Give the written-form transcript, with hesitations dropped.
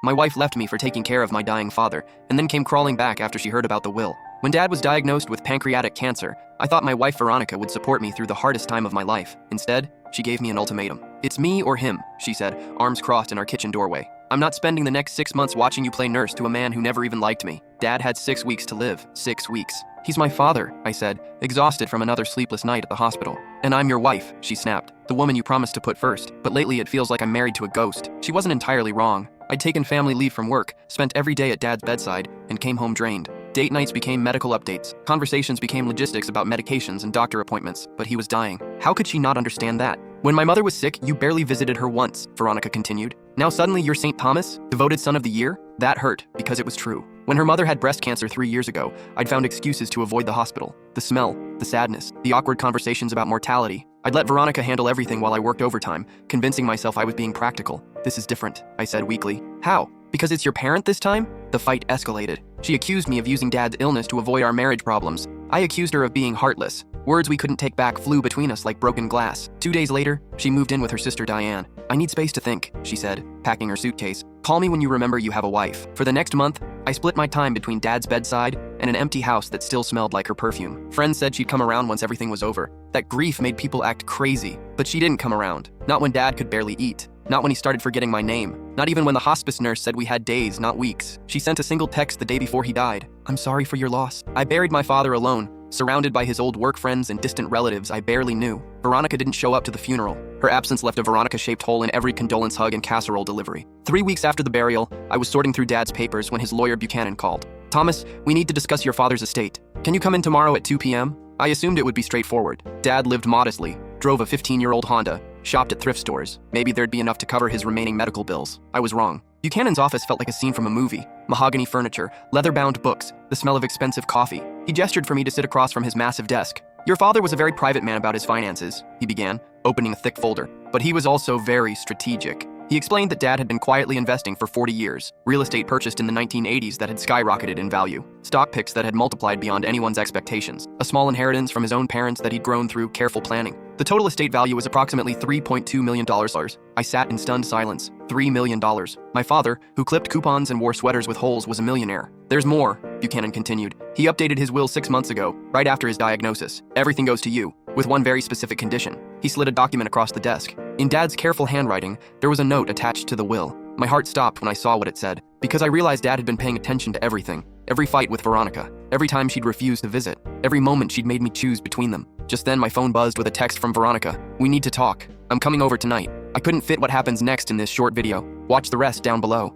My wife left me for taking care of my dying father, and then came crawling back after she heard about the will. When Dad was diagnosed with pancreatic cancer, I thought my wife Veronica would support me through the hardest time of my life. Instead, she gave me an ultimatum. "It's me or him," she said, arms crossed in our kitchen doorway. "I'm not spending the next 6 months watching you play nurse to a man who never even liked me." Dad had 6 weeks to live. 6 weeks. "He's my father," I said, exhausted from another sleepless night at the hospital. "And I'm your wife," she snapped. "The woman you promised to put first. But lately it feels like I'm married to a ghost." She wasn't entirely wrong. I'd taken family leave from work, spent every day at Dad's bedside, and came home drained. Date nights became medical updates. Conversations became logistics about medications and doctor appointments, but he was dying. How could she not understand that? "When my mother was sick, you barely visited her once," Veronica continued. "Now suddenly you're St. Thomas, devoted son of the year?" That hurt, because it was true. When her mother had breast cancer 3 years ago, I'd found excuses to avoid the hospital. The smell, the sadness, the awkward conversations about mortality. I'd let Veronica handle everything while I worked overtime, convincing myself I was being practical. "This is different," I said weakly. "How? Because it's your parent this time?" The fight escalated. She accused me of using Dad's illness to avoid our marriage problems. I accused her of being heartless. Words we couldn't take back flew between us like broken glass. 2 days later, she moved in with her sister Diane. "I need space to think," she said, packing her suitcase. "Call me when you remember you have a wife." For the next month, I split my time between Dad's bedside and an empty house that still smelled like her perfume. Friends said she'd come around once everything was over. That grief made people act crazy, but she didn't come around. Not when Dad could barely eat. Not when he started forgetting my name. Not even when the hospice nurse said we had days, not weeks. She sent a single text the day before he died. "I'm sorry for your loss." I buried my father alone, surrounded by his old work friends and distant relatives I barely knew. Veronica didn't show up to the funeral. Her absence left a Veronica-shaped hole in every condolence hug and casserole delivery. 3 weeks after the burial, I was sorting through Dad's papers when his lawyer Buchanan called. "Thomas, we need to discuss your father's estate. Can you come in tomorrow at 2 p.m.? I assumed it would be straightforward. Dad lived modestly, drove a 15-year-old Honda, shopped at thrift stores. Maybe there'd be enough to cover his remaining medical bills. I was wrong. Buchanan's office felt like a scene from a movie. Mahogany furniture, leather-bound books, the smell of expensive coffee. He gestured for me to sit across from his massive desk. "Your father was a very private man about his finances," he began, opening a thick folder. "But he was also very strategic." He explained that Dad had been quietly investing for 40 years, real estate purchased in the 1980s that had skyrocketed in value, stock picks that had multiplied beyond anyone's expectations, a small inheritance from his own parents that he'd grown through careful planning. The total estate value was approximately $3.2 million. I sat in stunned silence. $3 million. My father, who clipped coupons and wore sweaters with holes, was a millionaire. "There's more," Buchanan continued. "He updated his will 6 months ago, right after his diagnosis. Everything goes to you, with one very specific condition." He slid a document across the desk. In Dad's careful handwriting, there was a note attached to the will. My heart stopped when I saw what it said, because I realized Dad had been paying attention to everything. Every fight with Veronica, every time she'd refused to visit, every moment she'd made me choose between them. Just then, my phone buzzed with a text from Veronica. "We need to talk. I'm coming over tonight." I couldn't fit what happens next in this short video. Watch the rest down below.